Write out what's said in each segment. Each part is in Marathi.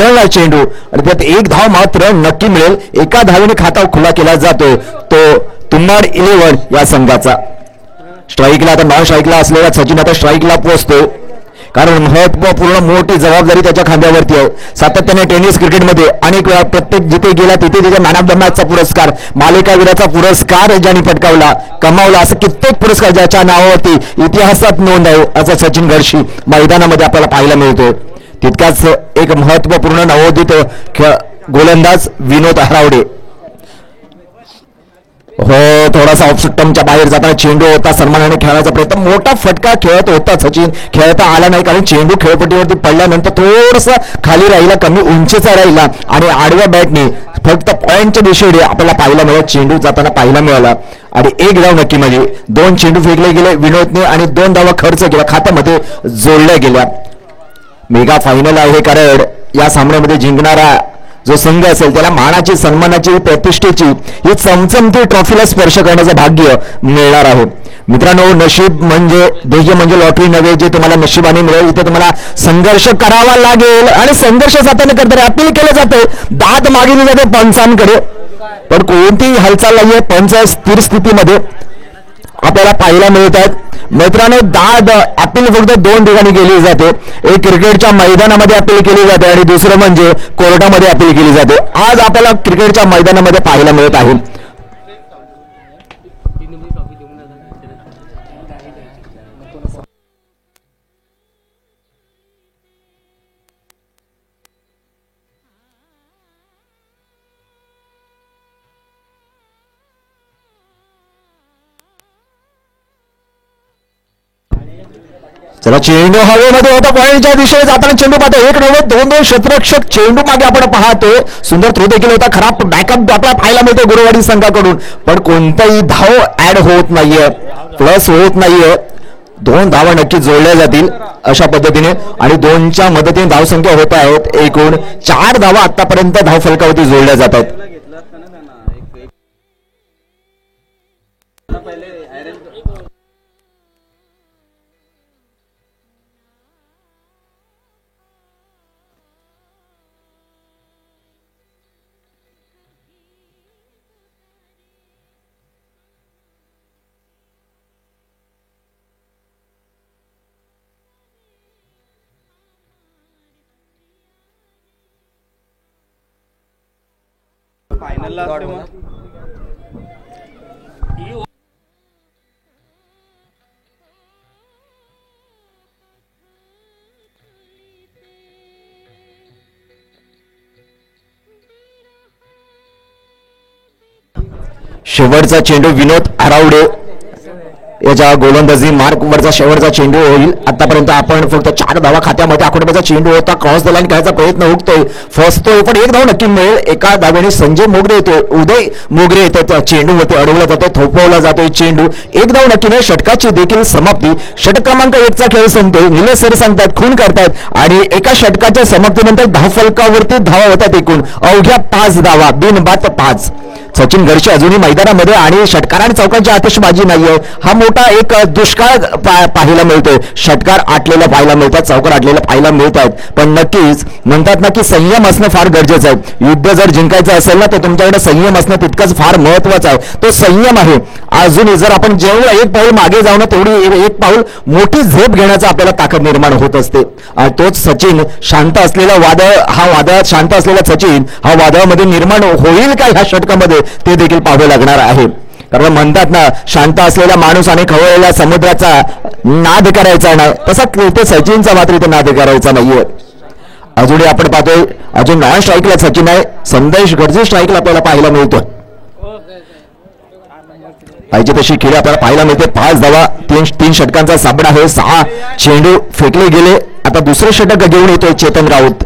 आदळला चेंडू आणि त्यात एक धाव मात्र नक्की मिळेल. एका धावेने खाता खुला केला जातो तो तुम्माड 11 या संघाचा. स्ट्राईकला आता नॉन स्ट्राईकला असलेला सचिन आता स्ट्राईकला पोहोचतो, कारण महत्वपूर्ण मोठी जबाबदारी त्याच्या खांद्यावरती आहे. सातत्याने टेनिस क्रिकेटमध्ये अनेक वेळा प्रत्येक जिथे गेला तिथे त्याच्या मॅन ऑफ द मॅचचा पुरस्कार, मालिकावीराचा पुरस्कार ज्यांनी पटकावला कमावला, असं कित्येक पुरस्कार ज्याच्या नावावरती इतिहासात नोंद आहे असा सचिन घरशी मैदानामध्ये आपल्याला पाहायला मिळतो. तितकाच एक महत्वपूर्ण नवोदित गोलंदाज विनोद हरावडे. हो, थोडासा ऑफ स्टंपच्या बाहेर जाताना चेंडू होता, सन्मानाने खेळण्याचा प्रयत्न, मोठा फटका खेळत होता सचिन, खेळता आला नाही कारण चेंडू खेळपट्टीवरती पडल्यानंतर थोडासा खाली राहिला, कमी उंचीचा राहिला आणि आडव्या बॅटने फक्त पॉईंटच्या दिशेने आपल्याला पाहायला मिळत चेंडू जाताना पाहायला मिळाला. आणि एक धाव नक्की म्हणजे 2 चेंडू फेकले गेले विनोदने आणि 2 धावा खर्च केला, खात्यामध्ये जोडल्या गेल्या. मेगा फायनल आहे कारण या सामन्यामध्ये जिंकणारा जो संघ असेल त्याला मानाची, सन्मानाची, प्रतिष्ठेची ही चमचमती ट्रॉफीला स्पर्श करण्याचं भाग्य मिळणार आहे. मित्रांनो, नशीब म्हणजे ध्येय म्हणजे लॉटरी नव्हे जे तुम्हाला नशिबाने मिळेल. इथे तुम्हाला संघर्ष करावा लागेल आणि संघर्ष सातत्याने करताना अपील केलं जाते, दाद मागितली जाते पंचांकडे, पण कोणतीही हालचाल नाहीये. पंच स्थिर स्थितीमध्ये आपल्याला पाहायला मिळत आहेत. मित्रांनो, दाद अपील फक्त 2 ठिकाणी केली जाते, एक क्रिकेटच्या मैदानामध्ये अपील केली जाते आणि दुसरं म्हणजे कोर्टामध्ये अपील केली जाते. आज आपल्याला क्रिकेटच्या मैदानामध्ये पाहायला मिळत आहे. चला, चेंडू हवेमध्ये होता, पॉईंटच्या दिशेने जाताना चेंडू पाहतो, 1 2 क्षेत्ररक्षक चेंडू मागे आपण पाहतो. सुंदर थ्रो देखील होता, खराब बॅकअप आपल्याला पाहायला मिळतो गुरुवाडी संघाकडून, पण कोणताही धाव ऍड होत नाहीये, प्लस होत नाहीये. 2 धावा नक्की जोडल्या जातील अशा पद्धतीने आणि 2च्या मदतीने धावसंख्या होत आहेत. एकूण 4 धावा आतापर्यंत धाव फलकावरती जोडल्या जात आहेत. फायनलला शेवटचा चेंडू विनोद हरावडे याच्या गोलंदाजी मार्कवरचा शेवटचा चेंडू होईल. आतापर्यंत आपण फक्त 4 धावा खात्यामध्ये आखोड्याचा चेंडू होता, क्रॉस द लाईन खेळायचा प्रयत्न हुकतोय, फसतोय, पण 1 धाव नक्की मिळेल. एका धावेने संजय मोगरे येतो, उदय मोगरे येतो, चेंडू होते अडवला जातो, थोपवला जातोय चेंडू, 1 धाव नक्की मिळेल. षटकाची देखील समाप्ती, षटक क्रमांक 1चा खेळ संपतोय. निलेश सर सांगतात खून करतायत आणि एका षटकाच्या समाप्तीनंतर धाव फलकावरती धावा होतात एकूण अवघ्या 5 धावा, बिनबाद 5. सचिन घरशी अजूनही मैदानामध्ये आणि षटकार आणि चौकांची आतिषबाजी नाहीये. हा मोठा एक दुष्काळ पाहायला मिळतोय. षटकार आटलेला पाहायला मिळतात, चौकार आटलेला पाहायला मिळतात, पण नक्कीच म्हणतात ना की संयम असणं फार गरजेचं आहे. युद्ध जर जिंकायचं असेल ना तर तुमच्याकडे संयम असणं तितकंच फार महत्वाचं आहे. तो संयम आहे. अजूनही जर आपण जेवढं 1 पाऊल मागे जाऊ ना तेवढी 1 पाऊल मोठी झेप घेण्याचा आपल्याला ताकद निर्माण होत असते. आणि तोच सचिन शांत असलेला वादळ, हा वादळात शांत असलेला सचिन हा वादळामध्ये निर्माण होईल का ह्या षटकामध्ये ते देखील पाहावे लागणार आहे. कारण म्हणतात ना, शांत असलेला माणूस आणि खवळलेल्या समुद्राचा नाद करायचा नाही, तसा ते सचिनचा मात्र इथे नाद करायचा नाहीये. अजूनही आपण पाहतोय अजून नॉन स्ट्राईकला सचिन आहे, संदेश गडजे स्ट्राईकला आपल्याला पाहायला मिळतो. पाहिजे तशी खेळी आपल्याला पाहायला मिळते. 5 धावा, 3 षटकांचा साबडा आहे, 6 चेंडू फेकले गेले. आता दुसरे षटक घेऊन येतोय चेतन राऊत.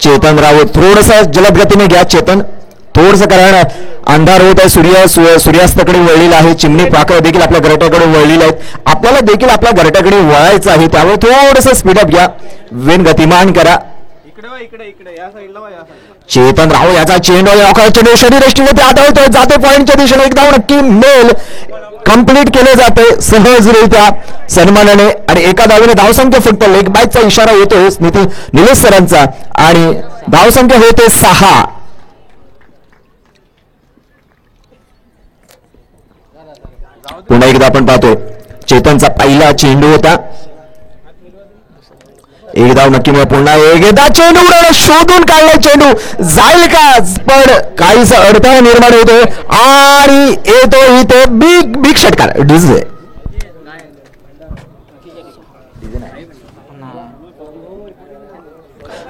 चेतन राऊत थोडस जलद गतीने घ्या चेतन, थोडस, कारण अंधार होत आहे, सूर्यास्ताकडे वळलेला आहे, चिमणी पाकळ देखील आपल्या घरट्याकडे वळलेले आहेत, आपल्याला देखील आपल्या घरट्याकडे वळायचं आहे, त्यामुळे थोडस स्पीडअप घ्या, वेन गतिमान करा. चेतन राव याचा चेंडू चेंडू शरीरयष्टीने आढळतोय, जाते पॉइंटच्या दिशेने. एक धाव नक्की मेल कंप्लीट केले जाते सहजरित्या सन्मानाने आणि एका धावेने धावसंख्या फक्त लेग बायचा इशारा येतोय निलेश सरांचा आणि धावसंख्या होते 6. पुन्हा एकदा आपण पाहतो चेतनचा पहिला चेंडू होता. एक धाव नक्की मिळेल. पुन्हा एकदा चेंडू शोधून काढलाय, चेंडू जाईल का पण काहीसा अडथळा निर्माण होतोय आणि येतो इथे बिग बिग षटकार डीजे.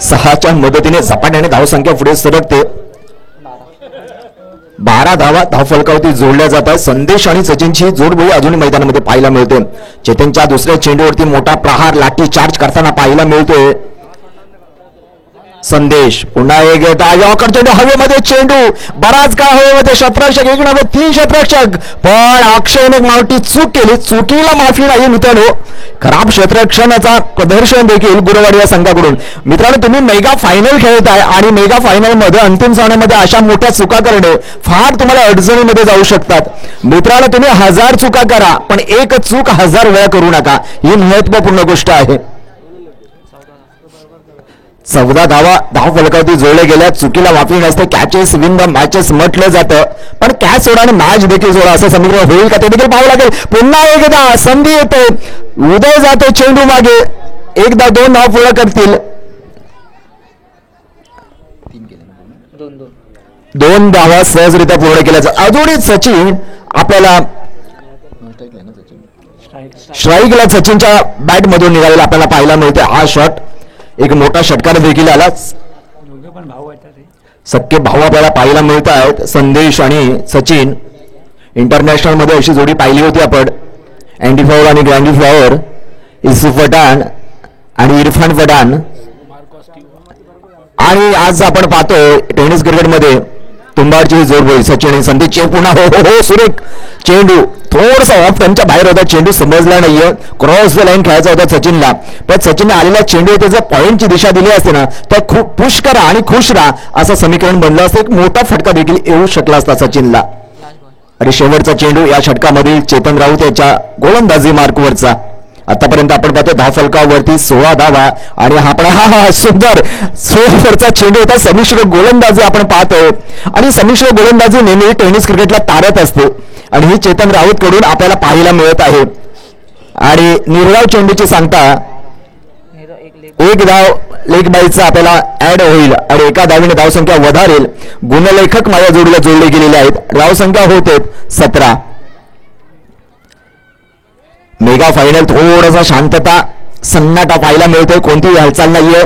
सहाच्या मदतीने झपाट्याने धावसंख्या पुढे सरकते. 12 धावा धावफलकावरती जोडल्या जात आहेत. संदेश आणि सचिनची जोडबोळी अजूनही मैदानामध्ये पाहायला मिळते. चेतनच्या दुसऱ्या चेंडूवरती मोठा प्रहार लाठी चार्ज करताना पाहायला मिळतोय. संदेश पुन्हा एक यॉर्कर चेंडू हवेमध्ये, चेंडू बराच काळ हवेमध्ये, क्षेत्ररक्षक एक नव्हे 3 क्षेत्ररक्षक, पण अक्षयने मोठी चूक केली. चुकीला माफी नाही मित्रांनो. खराब क्षेत्ररक्षणाचा प्रदर्शन देखील गुरुवार या संघाकडून. मित्रांनो तुम्ही मेगा फायनल खेळत आहे आणि मेगा फायनल मध्ये अंतिम सामन्यामध्ये अशा मोठ्या चुका करणे फार तुम्हाला अडचणीमध्ये जाऊ शकतात. मित्रांनो तुम्ही 1000 चुका करा पण एक चूक 1000 वेळा करू नका, ही महत्वपूर्ण गोष्ट आहे. 14 धावा धावफलकावरती जोडले गेल्या. चुकीला माफी नसते. कॅचेस विन द मॅचेस म्हटलं जातं पण कॅच सोडा आणि मॅच देखील सोडा असं समीकरण होईल का ते देखील पाहावं लागेल. पुन्हा एकदा संधी येते, उदय जातो चेंडू मागे, एकदा 2 धाव पूर्ण करतील. 2 धावा सहजरित्या पूर्ण केल्याचं. अजूनही सचिन आपल्याला स्ट्राईकला सचिनच्या बॅट मधून निघालेला आपल्याला पाहायला मिळते. हा शॉट एक मोठा षटकार देखील आला. सख्खे भाऊ आपल्याला पाहायला मिळत आहेत. संदेश आणि सचिन इंटरनॅशनल मध्ये अशी जोडी पाहिली होती आपण. अँडी फ्लॉवर आणि ग्रँडी फ्लॉवर, युसुफ पठाण आणि इरफान पठाण. आणि आज आपण पाहतोय टेनिस क्रिकेटमध्ये तुंबाडची जोडबोळी सचिन आणि संदेश. पुन्हा हो हो हो सुरेख चेंडू थोडसा ऑफ त्यांच्या बाहेर होता, चेंडू समजला नाहीये. क्रॉस द लाईन खेळायचा होता सचिनला, पण सचिनने आलेला चेंडू जर पॉईंटची दिशा दिली असते ना तर खूप पुश करा आणि खुश राहा असं समीकरण बनलं असतं. एक मोठा फटका देखील येऊ शकला असता सचिनला. आणि शेवटचा चेंडू या षटकामधील चेतन राऊत याच्या गोलंदाजी मार्कवरचा. आतापर्यंत आपण पाहतो धावफलकावरती 16 धावा आणि हा सुंदर 16 वरचा चेंडू होता. संमिश्र गोलंदाजी आपण पाहतो आणि संमिश्र गोलंदाजी नेहमी टेनिस क्रिकेटला तारत असते आणि ही चेतन राऊत कडून आपल्याला पाहायला मिळत आहे. आणि निर्धाव चेंडूची सांगता एक धाव लेग बाईचा आपल्याला ऍड होईल आणि एका धावेने धावसंख्या वधारेल. गुणलेखक माझ्या जोडीला जोडले गेलेले आहेत. धावसंख्या होते 17. मेगा फायनल थोडासा शांतता सन्नाटा पाहायला मिळतोय. कोणतीही हालचाल नाहीये.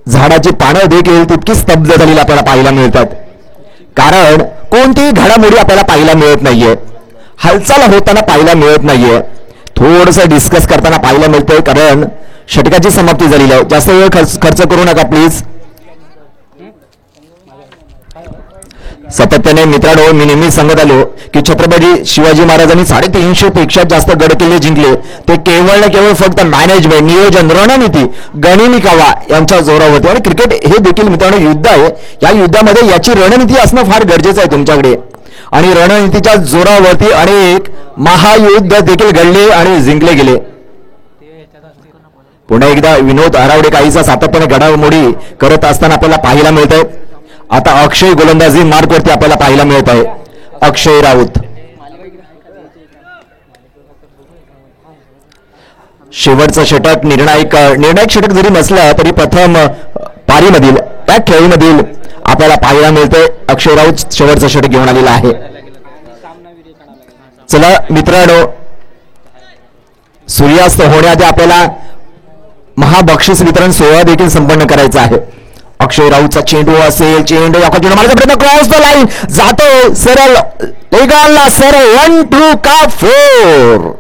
झाडाची पानं देखील तितकी स्तब्ध झालेली आपल्याला पाहायला मिळतात, कारण कोणतीही घडामोडी आपल्याला पाहायला मिळत नाहीये. हालचाल होताना पाहायला मिळत नाहीये. थोडस डिस्कस करताना पाहायला मिळतंय, कारण षटकाची समाप्ती झालेली आहे. जास्त वेळ खर्च करू नका प्लीज. सातत्याने मित्रांनो मी नेहमी सांगत आलो की छत्रपती शिवाजी महाराजांनी 350 पेक्षा जास्त गड किल्ले जिंकले. ते केवळ ना केवळ फक्त मॅनेजमेंट, नियोजन, रणनीती, गणिमिकावा यांच्या जोरावरती. आणि क्रिकेट हे देखील मित्रांनो युद्ध आहे. या युद्धामध्ये याची रणनीती असणं फार गरजेचं आहे तुमच्याकडे. आणि रणनीतीच्या जोरावरती अनेक महायुद्ध देखील घडले आणि जिंकले गेले. पुन्हा एकदा विनोद आरावडे काहीसा सातत्याने घडामोडी करत असताना आपल्याला पाहायला मिळत आहे. आता अक्षय गोलंदाजी मार्कवरती आपल्याला पाहायला मिळत आहे. अक्षय राऊत शेवटचा षटक निर्णायक षटक जरी नसला तरी प्रथम पारीमधील त्या खेळीमधील आपल्याला पाहायला मिळतंय. अक्षय राऊत शेवटचा षटक घेऊन आलेला आहे. चला मित्रांनो, सूर्यास्त होण्याआधी आपल्याला महाबक्षीस वितरण सोहळा देखील संपन्न करायचा आहे. अक्षय राऊतचा चेंडू असेल, चेंडू मारायचा प्रयत्न, क्रॉस द लाईन जातो सरळ वेगाला, सरळ 1-2 का 4.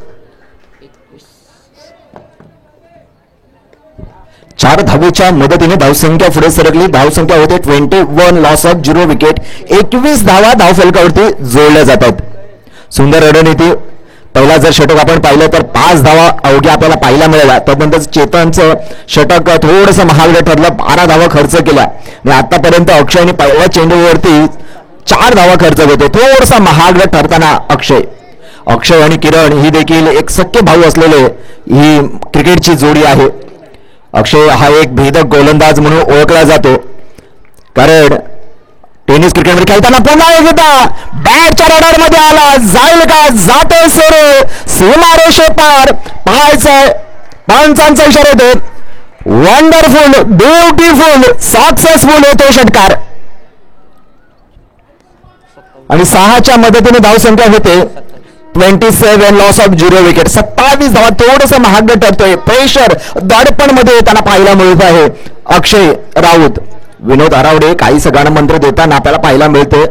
4 धावेच्या मदतीने धावसंख्या पुढे सरकली. धावसंख्या होते 21, लॉस ऑफ 0 विकेट. 21 धावा धावफलकावरती जोडल्या जातात. सुंदर रणनीती पहिला जर षटक आपण पाहिलं तर 5 धावा अवघ्या आपल्याला पाहायला मिळाल्या. त्यानंतर चेतनचं षटक थोडंसं महागडं ठरलं, 12 धावा खर्च केल्या. आणि आतापर्यंत अक्षयने पहिल्या चेंडूवरती 4 धावा खर्च होते. थोडासा महागडं ठरताना अक्षय आणि किरण ही देखील एक सख्खे भाऊ असलेले ही क्रिकेटची जोडी आहे. अक्षय हा एक भेदक गोलंदाज म्हणून ओळखला जातो, कारण टेनिस क्रिकेटमध्ये खेळताना पुन्हा एकदा बॅटच्या रडार मध्ये आला, जाईल का, जातोय सोरो, सीमारेषे पार, पाहायचंय, पंचांचा इशारा येतो. वंडरफुल, ब्युटिफुल, सक्सेसफुल होतो षटकार. आणि 6च्या मदतीने धावसंख्या होते 27, लॉस ऑफ 0 विकेट. 27 धावा, थोडस महाग ठरतोय. प्रेशर दडपण मध्ये येताना पाहायला मिळत आहे. अक्षय राऊत, विनोद आरावडे काही सगळ्यांना मंत्र देताना आपल्याला पाहायला मिळते.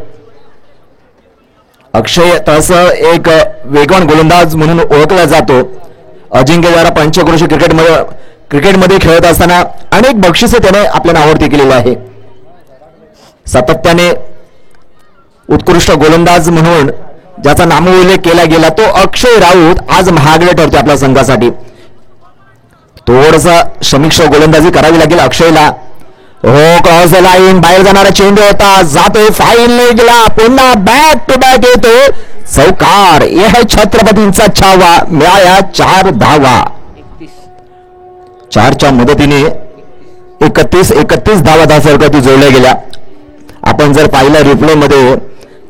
अक्षय तसं एक वेगवान गोलंदाज म्हणून ओळखला जातो. अजिंक्यतारा पंचक्रोशी क्रिकेटमध्ये खेळत असताना अनेक बक्षिसे त्याने आपल्या नावावरती केलेली आहे. सातत्याने उत्कृष्ट गोलंदाज म्हणून ज्याचा नामोल्लेख केला गेला तो अक्षय राऊत आज महागडे ठरतो आपल्या संघासाठी. थोडसा समीक्षा गोलंदाजी करावी लागेल अक्षयला. हो, क्रॉस द लाईन, बाहेर जाणारा चेंडू होता, जातोय फाईन लेगला, पुन्हा बॅक टू बॅक येतो चौकार. हे छत्रपतींचा छावा, मिळाल्या 4 धावा. 4च्या मदतीने 31 धावा धावसंख्या जोडल्या गेल्या. आपण जर पाहिलं रिप्ले मध्ये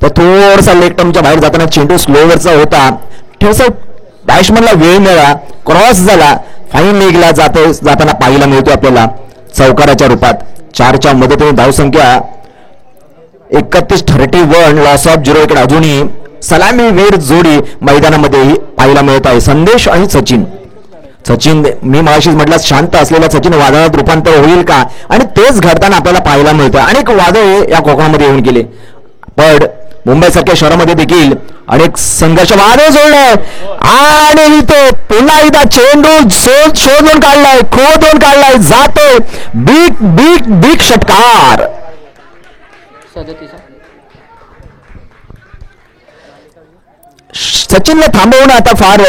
तर थोडासा लेग टर्मच्या बाहेर जाताना चेंडू स्लोवरचा होता. ठोस बॅट्समनला वेळ मिळाला, क्रॉस झाला, फाईन लेगला जाताना पाहायला मिळतो आपल्याला चौकाराच्या रूपात. 4च्या मदतीने धावसंख्या 31 लॉस ऑफ 0 विकेट. अजूनही सलामीवीर जोडी मैदानामध्ये पाहायला मिळत आहे. संदेश आणि सचिन. मी मगाशीच म्हटलं शांत असलेला सचिन वादळात रूपांतर होईल का, आणि तेच घडताना आपल्याला पाहायला मिळतं. अनेक वादळे या कोकणामध्ये येऊन गेले, पण मुंबईसारख्या शहरामध्ये देखील अनेक संघर्ष वादळ जोडलंय. आणि इथे पुन्हा एकदा चेंडू शोधून काढलाय, खोदून काढलाय, जातोय बिग बिग बिग षटकार. सचिनला थांबवणं आता फार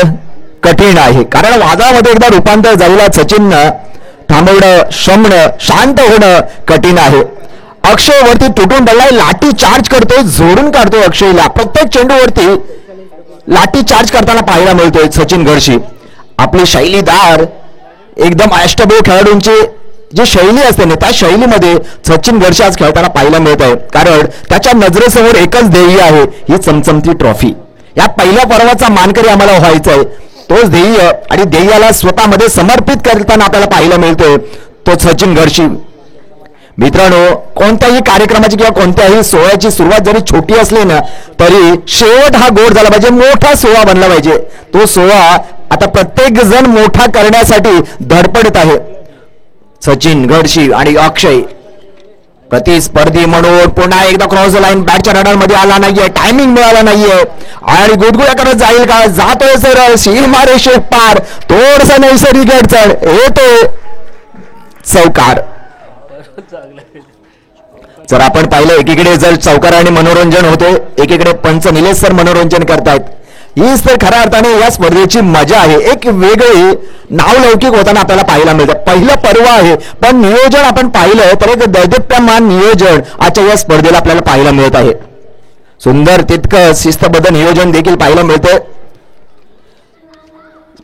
कठीण आहे, कारण वादळामध्ये एकदा रूपांतर झालेला सचिननं थांबवणं, शमणं, शांत होणं कठीण आहे. अक्षय वरती तुटून पडलाय, लाठी चार्ज करतोय, जोडून काढतोय अक्षयला. प्रत्येक चेंडूवरती लाठी चार्ज करताना पाहायला मिळतोय सचिन घरशी. आपली शैलीदार एकदम अष्टबळ खेळाडूंची जी शैली असते ना, त्या शैलीमध्ये सचिन घरशी आज खेळताना पाहायला मिळत आहे, कारण त्याच्या नजरेसमोर एकच ध्येय आहे, ही चमचमती ट्रॉफी. या पहिल्या पर्वाचा मानकरी आम्हाला व्हायचा आहे. तोच ध्येय आणि ध्येयाला स्वतःमध्ये समर्पित करताना आपल्याला पाहायला मिळतोय तो सचिन घरशी. मित्रांनो, कोणत्याही कार्यक्रमाची किंवा कोणत्याही सोहळ्याची सुरुवात जरी छोटी असली ना, तरी शेवट हा गोड झाला पाहिजे, मोठा सोहळा बनला पाहिजे. तो सोहळा आता प्रत्येक जण मोठा करण्यासाठी धडपडत आहे. सचिन घरशी आणि अक्षय प्रतिस्पर्धी म्हणून पुन्हा एकदा क्रॉस लाईन, बॅटच्या रडार मध्ये आला नाहीये, टायमिंग मिळाला नाहीये आणि गुदगुल्या करत जाईल का, जातोय सरळ सीमारेषे पार, थोडसा नैसर्गिक अडचण, येतो चौकार. जर आपण पाहिलं एकीकडे जर चौकार आणि मनोरंजन होते, एकीकडे पंच निलेश सर मनोरंजन करतायत. हीच तर खऱ्या अर्थाने या स्पर्धेची मजा आहे. एक वेगळी नावलौकिक होताना आपल्याला पाहायला मिळतं. पहिलं पर्व आहे, पण नियोजन आपण पाहिलं तर एक दैदिप्यमान नियोजन आजच्या या स्पर्धेला आपल्याला पाहायला मिळत आहे. सुंदर तितकं शिस्तबद्ध नियोजन देखील पाहायला मिळतं.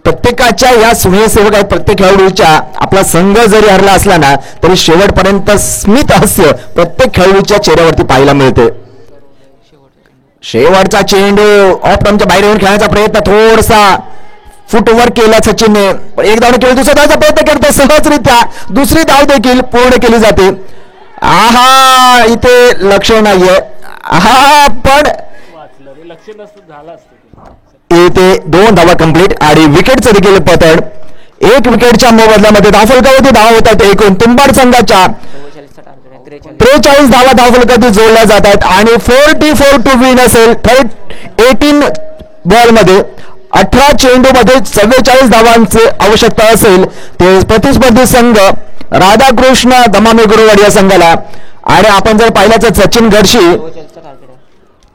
प्रत्येकाच्या या स्वयंसेवक आहेत, प्रत्येक खेळाडूच्या आपला संघ जरी हरला असला ना, तरी शेवटपर्यंत स्मित हास्य प्रत्येक खेळाडूच्या चेहऱ्यावरती पाहायला मिळते. शेवटचा चेंडू ऑफ टर्मच्या बाहेर येऊन खेळण्याचा प्रयत्न, थोडासा फुटवर्क केला सचिनने. एक धाव केली, दुसऱ्या धावचा प्रयत्न करतो सहजरित्या, दुसरी धाव देखील पूर्ण केली जाते. आहा, इथे लक्ष नाहीये. आहा, पण इथे 2 धावा कंप्लीट आणि विकेटचं देखील पतन. 1 विकेटच्या मोबदल्यामध्ये धावफलकावरती धावा होतात एकूण तुंबाड संघाच्या 43 धावा धावफलकावरती जोडल्या जात आहेत आणि 44 टू विन असेल. 18 बॉलमध्ये 18 चेंडूमध्ये 44 धावांची आवश्यकता असेल. ते प्रतिस्पर्धी संघ राधाकृष्ण दमामे गुरुवाड या संघाला. आणि आपण जर पाहिलं तर सचिन घरशी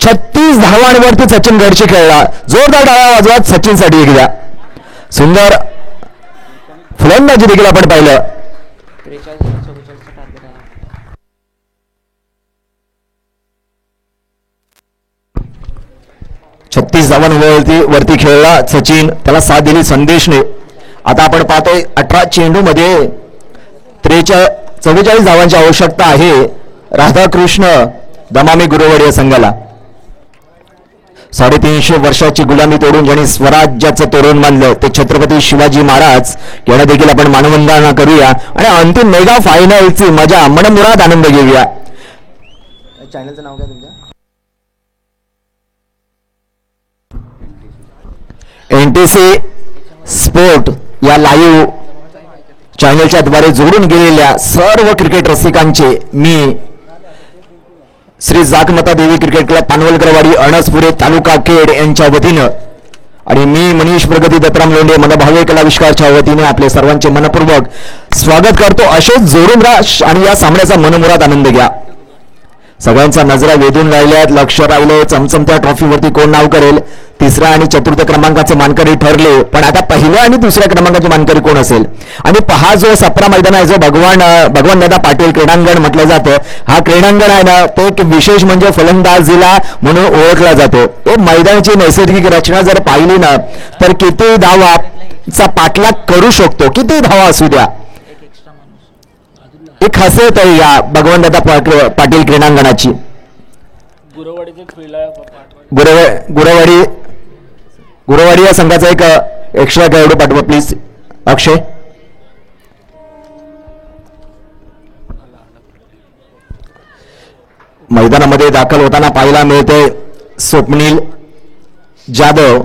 36 धावांवरती सचिन गडची खेळला. जोरदार टाळ्या वाजवत सचिनसाठी एकदा. सुंदर फलंदाजी देखील आपण पाहिलं. 36 धावांवरती खेळला सचिन, त्याला साथ दिली संदेशने. आता आपण पाहतोय 18 चेंडू मध्ये 44 धावांची आवश्यकता आहे राधाकृष्ण दमामी गुरुवाडी या संघाला. 350 वर्षाची गुलामी तोडून ज्यांनी स्वराज्याचं तोरण बांधलं ते छत्रपती शिवाजी महाराज यांना देखील आपण मानवंदना करूया आणि अंतिम मेगा फायनलची मजा मनमुराद आनंद घेऊया. चॅनलचं नाव काय तुमचं? एनटीसी स्पोर्ट या लाईव्ह चॅनलच्या द्वारे जोडून गेलेल्या सर्व क्रिकेट रसिकांचे मी श्री जागमाता देवी क्रिकेट क्लब पानवलकरवाडी अणसपुरे तालुका खेड यांच्या वतीनं आणि मी मनीष प्रगती दत्तराम लोंढे मनभावे कलाविष्कारच्या वतीने आपले सर्वांचे मनपूर्वक स्वागत करतो. असेच जोडून राहा आणि या सामन्याचा मनमुराद आनंद घ्या. सगळ्यांचा नजरा वेधून राहिल्यात, लक्ष राहिले चमचमत्या ट्रॉफीवरती कोण नाव करेल. तिसऱ्या आणि चतुर्थ क्रमांकाचे मानकरी ठरले, पण आता पहिल्या आणि दुसऱ्या क्रमांकाचे मानकरी कोण असेल. आणि पहा जो सप्रा मैदान आहे जो भगवान दादा पाटील क्रीडांगण म्हटलं जातं, हा क्रीडांगण आहे ना तो एक विशेष म्हणजे फलंदाजीला म्हणून ओळखला जातो. हे मैदानाची नैसर्गिक रचना जर पाहिली ना तर किती धावाचा पाठलाग करू शकतो, किती धावा असू द्या. एक खासियत आहे या भगवानदादा पाटील क्रीडांगणाची. गुरुवाडी या संघाचा एक एक्स्ट्रा खेळाडू पाठवा प्लीज. अक्षय मैदानामध्ये दाखल होताना पाहायला मिळते स्वप्नील जाधव.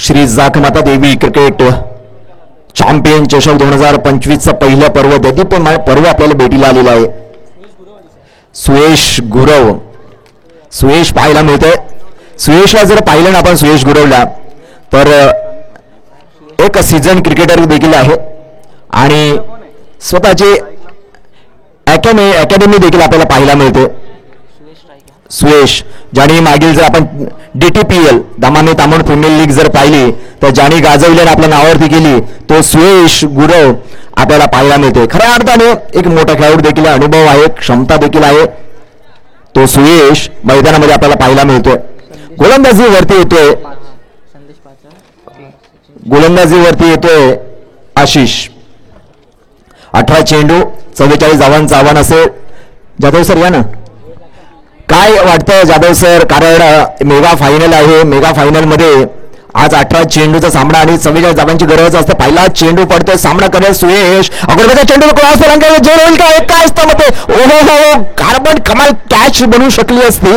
श्री जागमाता देवी क्रिकेट चॅम्पियन चषक 2025 पहिलं पर्व देदीप्यमान पर्व आपल्याला भेटीला आलेलं आहे. सुयश पाहायला मिळते. सुयशला जर पाहिलं ना आपण सुयश गुरवला तर एक सीझन क्रिकेटर देखील आहे आणि स्वतःची अकॅडमी देखील आपल्याला पाहायला मिळते. सुयश ज्याने मागील जर आपण DTPL दमामी तामण प्रीमियर लीग जर पाहिली तर ज्याने गाजवल्याने आपल्या नावावरती केली तो सुयश गुरव आपल्याला पाहायला मिळते. खऱ्या अर्थाने एक मोठा खेळाडू देखील अनुभव आहे, क्षमता देखील आहे. तो सुयश मैदानामध्ये आपल्याला पाहायला मिळतोय. गोलंदाजीवरती येतोय आशिष. 18 चेंडू 44 धावांचं आव्हान असेल. जाधव सर या ना. काय वाटतं जाधव सर, कारण मेगा फायनल आहे, मेगा फायनल मध्ये आज 18 चेंडूचा सामना आणि 44 धावांची गरज असते. पहिला चेंडू पडतोय, सामना करेल सुयश. अगोदरचा चेंडू क्रॉस जोर होईल का, काय असतं मग ते ओहो कार्बन कमाल कॅच बनवू शकली असती.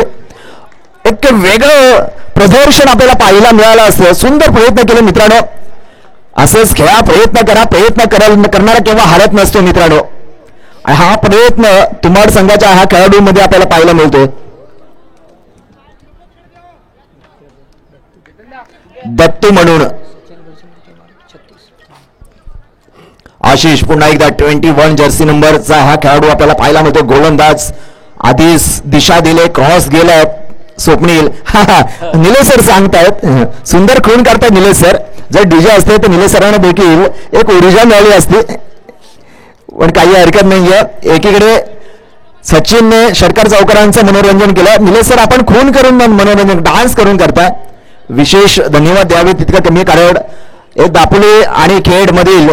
एक वेगळं प्रदर्शन आपल्याला पाहायला मिळालं असतं. सुंदर प्रयत्न केले मित्रांनो. असेच खेळा, प्रयत्न करणारा केव्हा हारत नसतो मित्रांनो. हा प्रयत्न तुमाड संघाच्या ह्या खेळाडूंमध्ये आपल्याला पाहायला मिळतोय. दत्तू म्हणून आशिष पुन्हा एकदा 21 जर्सी नंबरचा हा खेळाडू आपल्याला पाहायला मिळतो. गोलंदाज आधीच दिशा दिले, क्रॉस गेलाय स्वप्नील. निलेश सर सांगतायत सुंदर खून करतायत निलेश सर. जर डीजे असते तर निलेश सरांना देखील एक ऊर्जा मिळाली असती, पण काही हरकत नाहीये. एकीकडे सचिनने षटकार चौकारांचं मनोरंजन केलं. निलेश सर आपण खून करून मनोरंजन डान्स करून करताय, विशेष धन्यवाद द्यावे तितकं कमी. कारण एक दापोली आणि खेड मधील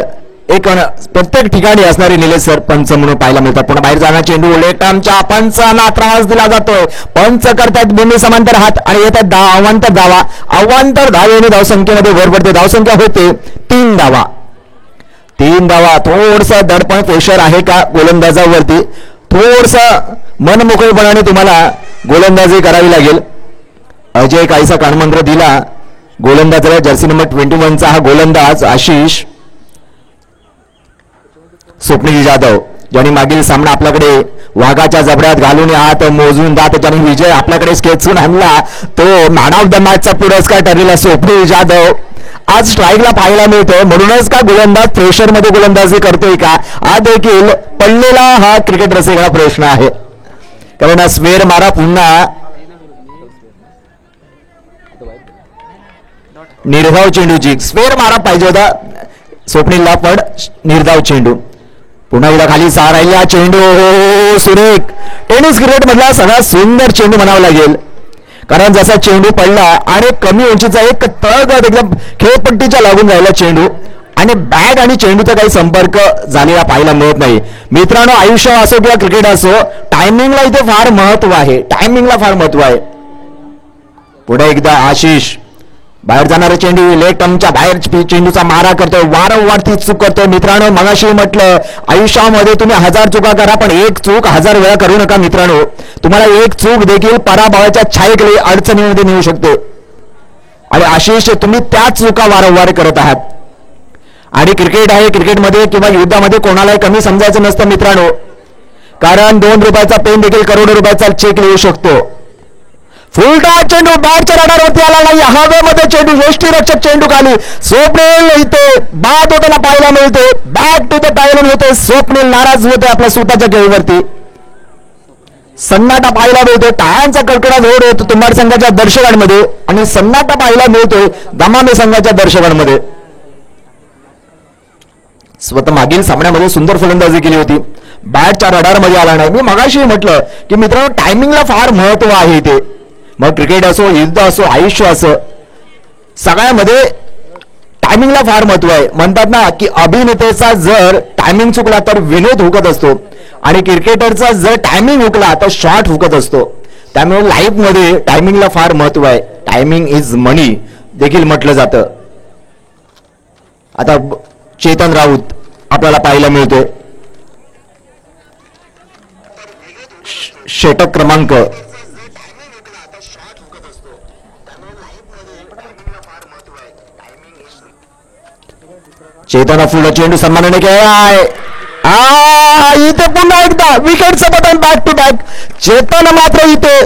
एक प्रत्येक ठिकाणी असणारे निलेश सर पंच म्हणून पाहायला मिळतात. पुन्हा बाहेर जाणार चेंडू लेटामच्या पंचांना त्रास दिला जातोय. पंच करतात दोन्ही समांतर हात आणि येतात अवांतर धावा. अवांतर धावेने धावसंख्येमध्ये भर पडते. धावसंख्या होते 3 धावा. 3 धावा. थोडस दडपण प्रेशर आहे का गोलंदाजावरती, थोडस मनमोकळेपणाने तुम्हाला गोलंदाजी करावी लागेल. अजय काहीसा कानमंत्र दिला गोलंदाजाला. जर्सी नंबर 21चा हा गोलंदाज आशिष. स्वप्नील जाधव ज्यांनी मागील सामना आपल्याकडे वाघाच्या जबड्यात घालून हात मोजून दात ज्याने विजय आपल्याकडे खेचून आणला तो मॅन ऑफ द मॅचचा पुरस्कार ठरलेला स्वप्नील जाधव आज स्ट्राईकला पाहायला मिळतो. म्हणूनच का गोलंदाज प्रेशर मध्ये गोलंदाजी करतोय का हा देखील पडलेला हा क्रिकेट रसिकाचा प्रश्न आहे. कारण स्वेर मारा पुन्हा निर्धाव चेंडूची स्वेर मारा पाहिजे होता स्वप्नीलला पण निर्धाव चेंडू पुन्हा एकदा खाली सहा राहिला चेंडू सुरेख टेनिस क्रिकेट मधला सगळ्यात सुंदर चेंडू म्हणावा लागेल. कारण जसा चेंडू पडला आणि कमी उंचीचा एक तळगट एकदम खेळपट्टीच्या लागून राहिला चेंडू आणि बॅट आणि चेंडूचा काही संपर्क झालेला पाहायला मिळत नाही. मित्रांनो आयुष्य असो किंवा क्रिकेट असो टायमिंगला इथे फार महत्व आहे. टायमिंगला फार महत्व आहे. पुढे एकदा आशिष बाहेर जाणारा चेंडू लेग टर्मच्या बाहेर चेंडूचा मारा करतोय वारंवार ती चूक करतोय. मित्रांनो मगाशी म्हटलं आयुष्यामध्ये तुम्ही 1000 चुका करा पण एक चूक 1000 वेळा करू नका. मित्रांनो तुम्हाला एक चूक देखील पराभवाच्या छायेखाली अडचणीमध्ये नेऊ शकते आणि आशिष तुम्ही त्याच चुका वारंवार करत आहात. आणि क्रिकेट आहे क्रिकेटमध्ये किंवा युद्धामध्ये कोणालाही कमी समजायचं नसतं मित्रांनो. कारण 2 रुपयाचा पेन देखील करोडो रुपयाचा चेक लिहू शकतो. फुलटा चेंडू बॅटच्या रडारवरती आला नाही हवेमध्ये चेंडू यष्टीरक्षक चेंडू खाली स्वप्नील इथे बाद होताना पाहायला मिळते. बॅक टू द टायलन होते स्वप्नील नाराज होते आपल्या स्वतःच्या खेळीवरती. सन्नाटा पाहायला मिळतो टाळ्यांचा कडकडाट होत होतो तुंबाड संघाच्या दर्शकांमध्ये आणि सन्नाटा पाहायला मिळतोय दमामे संघाच्या दर्शकांमध्ये. स्वतः मागील सामन्यामध्ये सुंदर फलंदाजी केली होती बॅटच्या रडारमध्ये आला नाही. मी मगाशी म्हटलं की मित्रांनो टायमिंगला फार महत्व आहे इथे. मग क्रिकेट असो युद्ध असो आयुष्य असो सगळ्यामध्ये टायमिंगला फार महत्व आहे. म्हणतात ना की अभिनेतेचा जर टायमिंग चुकला तर विनोद हुकत असतो आणि क्रिकेटरचा जर टायमिंग हुकला तर शॉट हुकत असतो. त्यामुळे लाईफ मध्ये टायमिंगला फार महत्व आहे. टायमिंग इज मनी देखील म्हटलं जातं. आता चेतन राऊत आपल्याला पाहायला मिळतोय षटक क्रमांक चेतन फुल चेंडू सन्मानाने खेळलाय इथे पुन्हा एकदा विकेटचं बटन बॅक टू बॅक. चेतन मात्र इथे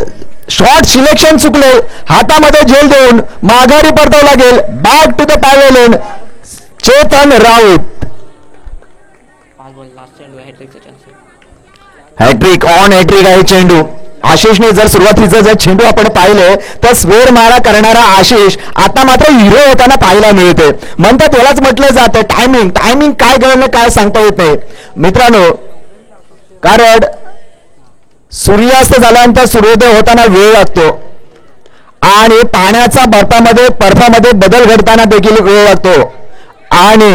शॉट सिलेक्शन चुकले हातामध्ये झेल देऊन माघारी परतावं लागेल. Back to the pavilion Chetan Raut hat-trick on hat-trick आहे चेंडू. आशिषने जर सुरुवातीचं जर चेंडू आपण पाहिले तर स्वेर मारा करणारा आशिष आता मात्र हिरो होताना पाहायला मिळते. म्हणतात त्यालाच म्हटलं जातं टायमिंग. टायमिंग काय करणं काय सांगता येत नाही मित्रांनो. कारण सूर्यास्त झाल्यानंतर सूर्योदय होताना वेळ लागतो आणि पाण्याचा बर्फामध्ये बदल घडताना देखील वेळ लागतो आणि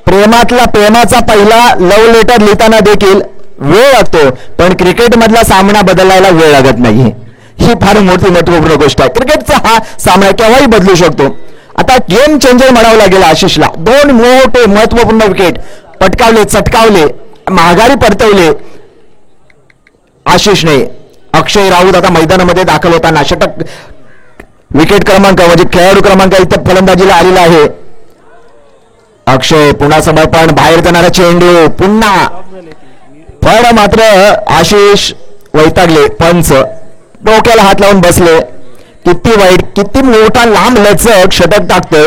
प्रेमाचा पहिला लव्ह लेटर लिहिताना देखील वेळ लागतो. पण क्रिकेट मधला सामना बदलायला वेळ लागत नाही. ही फार मोठी महत्वपूर्ण गोष्ट आहे. क्रिकेटचा हा सामना केव्हाही बदलू शकतो. आता गेम चेंजर म्हणावं लागेल आशिषला. 2 मोठे महत्वपूर्ण विकेट पटकावले चटकावले माघारी परतवले आशिषने. अक्षय राऊत आता मैदानामध्ये दाखल होताना षटक विकेट क्रमांक म्हणजे खेळाडू क्रमांक इथं फलंदाजीला आलेला आहे. अक्षय पुन्हा समर्पण बाहेर जाणारा चेंडू पुन्हा पण मात्र आशिष वैतागले. पंच डोक्याला हात लावून बसले. किती वाईट किती मोठा लांब लचक षटक टाकतोय.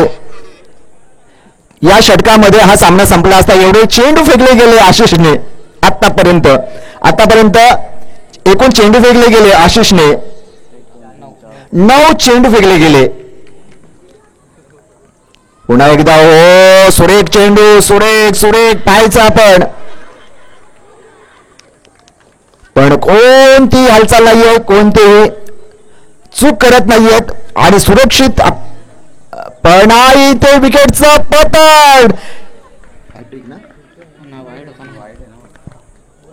या षटकामध्ये हा सामना संपला असता. एवढे चेंडू फेकले गेले आशिषने आतापर्यंत एकूण चेंडू फेकले गेले आशिषने 9 चेंडू फेकले गेले. पुन्हा एकदा हो सुरेख चेंडू सुरेख पाहायचं आपण पण कोणती हालचाल नाहीये कोणतेही चूक करत नाहीयेत आणि सुरक्षित पण ते विकेटचं पतन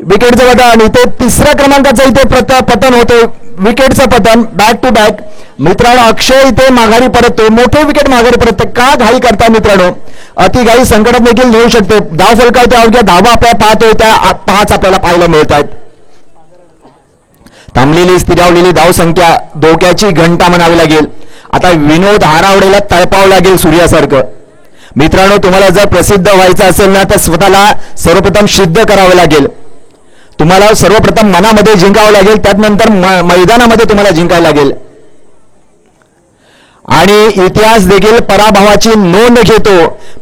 विकेटचं पतन इथे 3ऱ्या क्रमांकाचं इथे पतन होते. विकेटचं पतन बॅक टू बॅक. मित्रांनो अक्षय इथे माघारी परततो. मोठे विकेट माघारी परतते. का घाई करता मित्रांनो. अति घाई संकटात देखील येऊ शकते. धाव फलकावते अवघ्या धावा आपल्याला पाहतोय त्या 5 आपल्याला पाहायला मिळत आहेत. थांबलेली स्थिरावलेली धावसंख्या धोक्याची घंटा म्हणावी लागेल. आता विनोद हारावडेला तळपावं लागेल सूर्यासारखं. मित्रांनो तुम्हाला जर प्रसिद्ध व्हायचं असेल ना तर स्वतःला सर्वप्रथम सिद्ध करावं लागेल. तुम्हाला सर्वप्रथम मनामध्ये जिंकावं लागेल, त्यानंतर मैदानामध्ये तुम्हाला जिंकायला लागेल. आणि इतिहास देखील पराभवाची नोंद घेतो,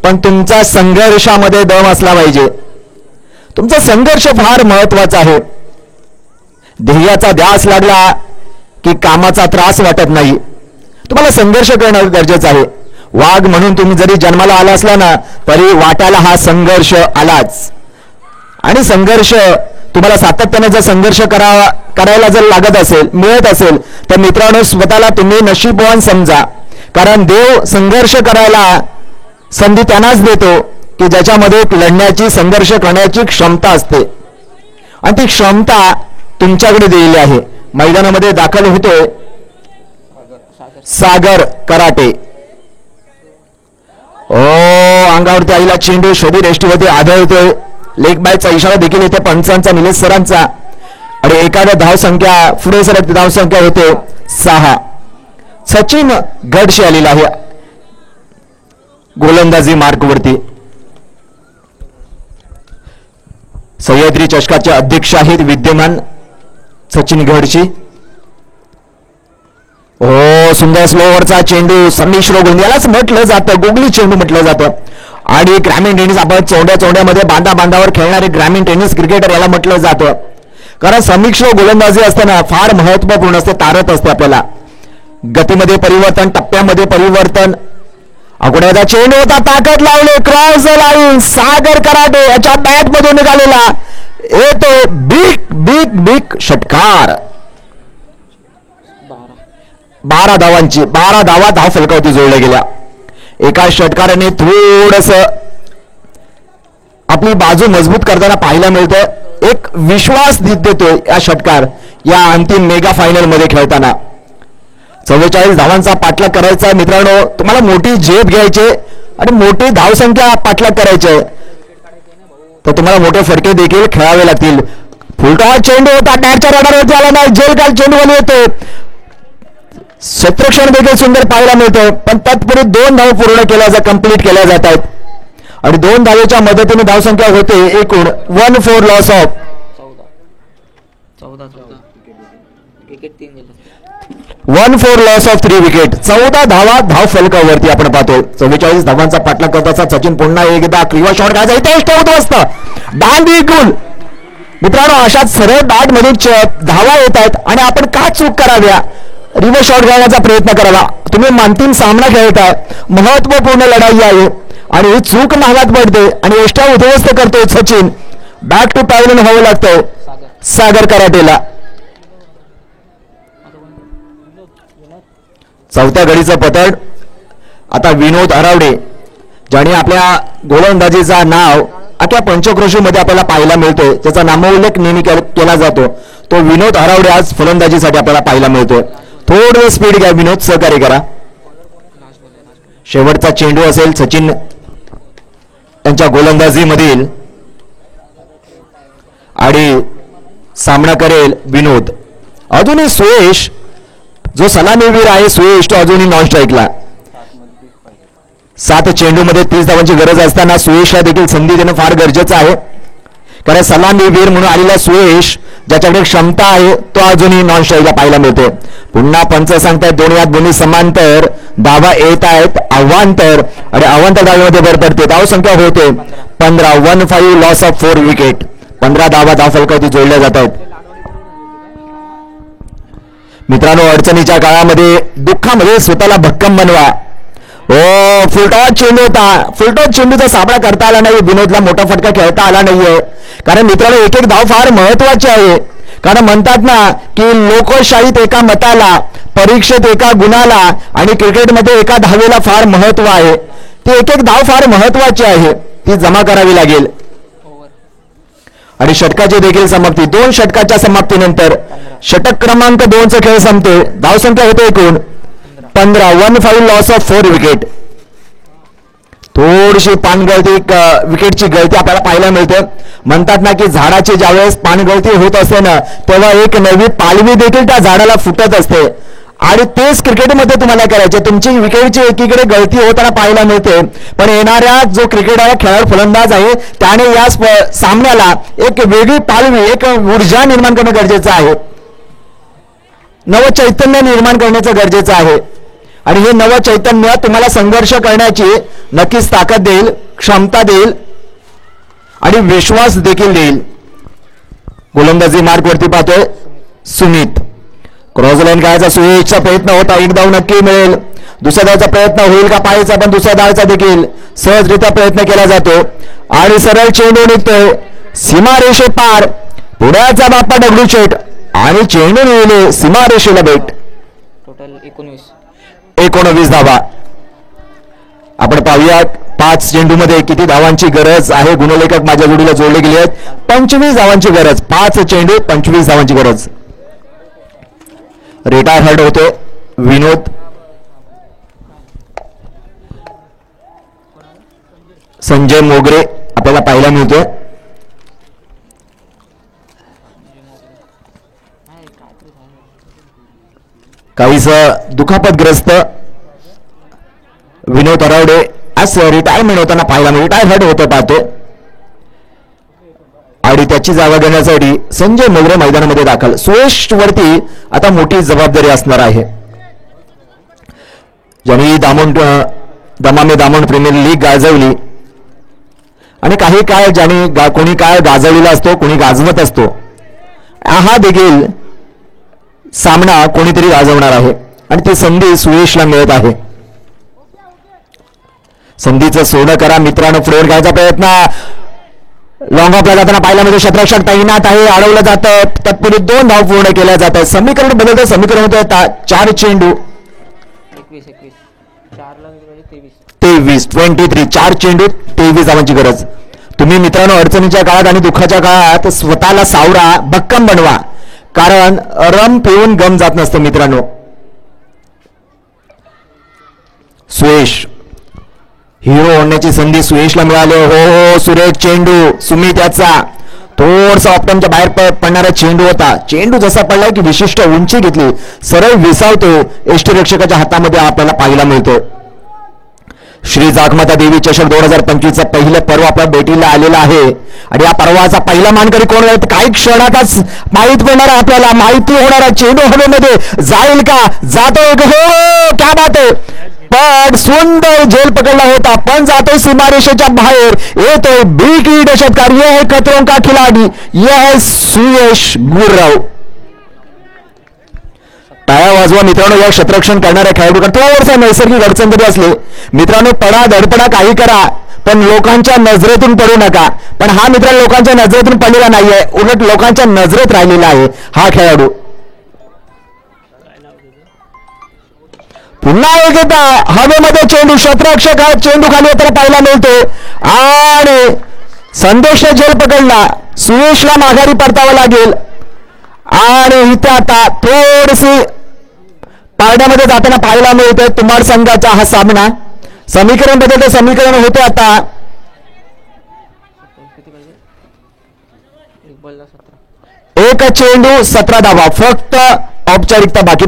पण तुमचा संघर्षामध्ये दम असला पाहिजे. तुमचा संघर्ष फार महत्वाचा आहे. ध्येयाचा ध्यास लागला की कामाचा त्रास वाटत नाही. तुम्हाला संघर्ष करणं गरजेचं आहे. वाघ म्हणून तुम्ही जरी जन्माला आला असला ना तरी वाट्याला हा संघर्ष आलाच. आणि संघर्ष तुम्हाला सातत्याने जर संघर्ष करायला जर लागत असेल, मिळत असेल, तर मित्रांनो स्वतःला तुम्ही नशीबवान समजा. कारण देव संघर्ष करायला संधी त्यांनाच देतो की ज्याच्यामध्ये लढण्याची, संघर्ष करण्याची क्षमता असते. आणि ती क्षमता तुमच्याकडे दिलेली आहे. मैदानामध्ये दाखल होतोय सागर कराटे. अंगावरती आईला चेंडू शोधी रेष्टीवरती आढळतोय. लेग बायचा इशारा देखील येते पंचांचा, निलेश सरांचा. आणि एखाद्या धावसंख्या पुढे सरकती धावसंख्या होते 6. सचिन गडशी आलेला आहे गोलंदाजी मार्कवरती. सह्याद्री चषकाचे अध्यक्ष आहेत विद्यमान सचिन गडशी. सुंदर स्लोवरचा चेंडू संमिश्र गोलंदाज यालाच म्हटलं जातं, गुगली चेंडू म्हटलं जातं. आणि ग्रामीण टेनिस आपण चोंड्यामध्ये बांधावर खेळणारे ग्रामीण टेनिस क्रिकेटर याला म्हटलं जातं. कारण संमिश्र गोलंदाजी असताना फार महत्वपूर्ण असते, तारत असते. आपल्याला गतीमध्ये परिवर्तन, टप्प्यामध्ये परिवर्तन. आघाड्याचा चेंडू होता, ताकद लावले, क्रॉस लाईन. सागर कराटे याच्या बॅट मधून निघालेला येतो बिग बिग बिग षटकार. 12 धावांची 12 धावा धाव फलकावरती जोडल्या गेल्या. एका षटकाराने थोडस आपली बाजू मजबूत करताना पाहायला मिळतं. एक विश्वास देतोय या षटकार या अंतिम मेगा फायनल मध्ये खेळताना. 44 धावांचा पाठलाग करायचा मित्रांनो. तुम्हाला मोठी झेप घ्यायची आणि मोठी धावसंख्या पाठलाग करायची, तर तुम्हाला मोठे फटके देखील खेळावे लागतील. फुलटॉस चेंडू होता, बॅटच्या रडारवरती आला नाही, जेल काल चेंडू वाली येतो. क्षेत्ररक्षण देखील सुंदर पाहायला मिळतं, पण तत्पूर्वी 2 धावा पूर्ण कंप्लीट केल्या जात आहेत. आणि 2 धावेच्या मदतीने धावसंख्या होते एकूण 1-4 loss of 1-4 loss of 3 wicket. 14 धावा धाव फलकावरती आपण पाहतो. 44 धावांचा पाठलाग करताना सचिन पुन्हा एकदा क्रिवा शॉट घ्यायचा. इथे स्टोट वाजता डांबी गुल. मित्रांनो अशाच सरळ बॅट मधून धावा येत आहेत आणि आपण का चूक कराव्या, रिव्हर्स शॉट घालण्याचा प्रयत्न करावा. तुम्ही अंतिम सामना खेळताय, महत्वपूर्ण लढाई आहे आणि ही चूक महागात पडते आणि एक्स्ट्रा उद्ध्वस्त करतोय सचिन. बॅक टू पॅव्हलियन व्हावं लागतं सागर कराटेला. चौथ्या गडीचं पतड आता विनोद हरावडे, ज्याने आपल्या गोलंदाजीचा नाव अख्या पंचक्रोशीमध्ये आपल्याला पाहायला मिळतोय, त्याचा नामोल्लेख नेहमी केला जातो. तो विनोद हरावडे आज फलंदाजीसाठी आपल्याला पाहायला मिळतोय. थोडं स्पीड घ्या विनोद, सहकार्य करा. शेवटचा चेंडू असेल सचिन यांच्या गोलंदाजीमधील आणि सामना करेल विनोद. अजूनही सुयश जो सलामीवीर आहे, सुयश तो अजूनही नॉन स्ट्राईकला. 7 चेंडूमध्ये 30 धावांची गरज असताना सुयशला देखील संधी देणं फार गरजेचं आहे. कारण सलामीवीर म्हणून आलेला सुयश ज्याच्याकडे क्षमता आहे तो अजूनही नॉन स्ट्राईकला पाहायला मिळतो. पुन्हा पंच सांगतायत 2 यात दोन्ही समांतर धावा येत आहेत. अवांतर आणि अवांतर धावेमध्ये भर पडते. धावसंख्या होते 15. 1-5 लॉस ऑफ 4 विकेट. 15 धावा धाव फलकावरती जोडल्या जात आहेत. मित्रांनो अडचणीच्या काळामध्ये, दुःखामध्ये स्वतःला भक्कम बनवा. फुलटॉस चेंडू होता, फुलटॉस चेंडूचा सामना करता आला नाही. विनोदला मोठा फटका खेळता आला नाहीये. कारण मित्रांनो एक धाव फार महत्वाची आहे. कारण म्हणतात ना की लोकशाहीत एका मताला, परीक्षेत एका गुणाला आणि क्रिकेटमध्ये एका धावेला फार महत्व आहे. ती एक धाव फार महत्वाची आहे, ती जमा करावी लागेल. आणि षटकाची देखील समाप्ती. 2 षटकाच्या समाप्तीनंतर षटक क्रमांक 2चा खेळ संपतोय. धावसंख्या होते एकूण 15. 1-5 लॉस ऑफ 4 विकेट. थोडीशी पानगळती, विकेटची गळती आपल्याला पाहायला मिळते. म्हणतात ना की झाडाची ज्यावेळेस पानगळती होत असते ना तेव्हा एक नवी पालवी देखील त्या झाडाला फुटत असते. आणि तेच क्रिकेटमध्ये तुम्हाला करायचे. तुमची विकेटची एकीकडे गळती होताना पाहायला मिळते, पण येणाऱ्या जो क्रिकेटला खेळाडू फलंदाज आहे त्याने या सामन्याला एक वेगळी पालवी, एक ऊर्जा निर्माण करणं गरजेचं आहे, नव चैतन्य निर्माण करण्याचं गरजेचं आहे. आणि हे नव चैतन्य तुम्हाला संघर्ष करण्याची नक्कीच ताकद देईल, क्षमता देईल आणि विश्वास देखील देईल. गोलंदाजी मार्कवरती पाहतोय सुमित. क्रॉस लाईन खेळायचा सुयशचा प्रयत्न होता, एक धाव नक्की मिळेल. दुसऱ्या धावचा प्रयत्न होईल का पाहायचा, पण दुसऱ्या धावचा देखील सहजरित्या प्रयत्न केला जातो आणि सरळ चेंडू निघतोय सीमारेषे पार. पुण्याचा बाप्पा दगडूशेठ आणि चेंडू मिळेल सीमारेषेला भेट. टोटल 19 धावा. आपण पाहूया 5 चेंडूमध्ये किती धावांची गरज आहे. गुणलेखक माझ्या जोडीला जोडले गेले आहेत. 25 धावांची गरज. 5 चेंडू 25 धावांची गरज. रिटायर हर्ड होते विनोद. संजय मोगरे आपल्याला पाहायला मिळतोय. काहीच दुखापतग्रस्त विनोद अरावडे आज रिटायरमेंट होताना पाहायला मिळते. रिटायर हर्ड होतं पाहतो आणि त्याची जागा घेण्यासाठी संजय मोगरे मैदानामध्ये दाखल. सुयश वरती आता मोठी जबाबदारी असणार आहे. ज्यांनी दमामे दामोंड प्रीमियर लीग गाजवली आणि काही काळ ज्यांनी कोणी काळ गाजवलेला असतो, कोणी गाजवत असतो, हा देखील सामना कोणीतरी गाजवणार आहे आणि ती संधी सुयशला मिळत आहे. संधीचं सोनं करा मित्रांनो. फ्लोर घ्यायचा प्रयत्न लॉंग ऑफला जाताना पाहायला मिळतो. क्षेत्ररक्षक तैनात आहे, अडवलं जातं. तत्पूर्वी 2 धाव पूर्ण केल्या जात आहेत. समीकरण बदलतं. समीकरण होतं 4 चेंडू 23 4 चेंडू 23 धावांची गरज. तुम्ही मित्रांनो अडचणीच्या काळात आणि दुःखाच्या काळात स्वतःला सावरा, भक्कम बनवा, कारण रम पिऊन गम जात नसतं मित्रांनो. सुयश हिरो होण्याची संधी सुयशला मिळाली. हो सुरेश चेंडू. सुमित याचा थोडसा ऑप्टमच्या बाहेर पडणारा चेंडू होता. चेंडू जसा पडला की विशिष्ट उंची घेतली, सरळ विसावतो. यष्टीरक्षकाच्या हातामध्ये आपल्याला पाहायला मिळतो. श्री जागमाता देवी चषक 2025चा पहिलं पर्व आपल्या भेटीला आलेला आहे आणि या पर्वाचा पहिला मानकरी कोण आहे काही क्षणातच माहित पडणार आपल्याला. माहिती होणारा चेंडू हवेमध्ये जाईल का, जातोय. हो क्या बात आहे. पण सुंदर झेल पकडला होता, पण जातोय सीमारेषेच्या बाहेर. येतोय बी की षटकार. यह है खतरों का खिलाडी, यह है सुयश गुरव. टाळ्या वाजवा मित्रांनो या क्षेत्ररक्षण करणाऱ्या खेळाडूकडे. थोडसा नैसर्गिक अडचण जरी असले मित्रांनो, पडा धडपडा काही करा, पण लोकांच्या नजरेतून पडू नका. पण हा मित्र लोकांच्या नजरेतून पडलेला नाहीये, उलट लोकांच्या नजरेत राहिलेला आहे हा खेळाडू. पुन्हा एकदा हवेमध्ये चेंडू. क्षेत्ररक्षक हा चेंडू खाली येताना पाहायला मिळतो आणि संदेशने झेल पकडला. सुयशला माघारी परतावं लागेल आणि इथे आता थोडीशी पारड्यामध्ये जाताना पाहायला मिळतोय तुमाड संघाचा हा सामना. समीकरण बदलते. समीकरण होते आता 1 चेंडू 17 धावा. फक्त औपचारिकता बाकी.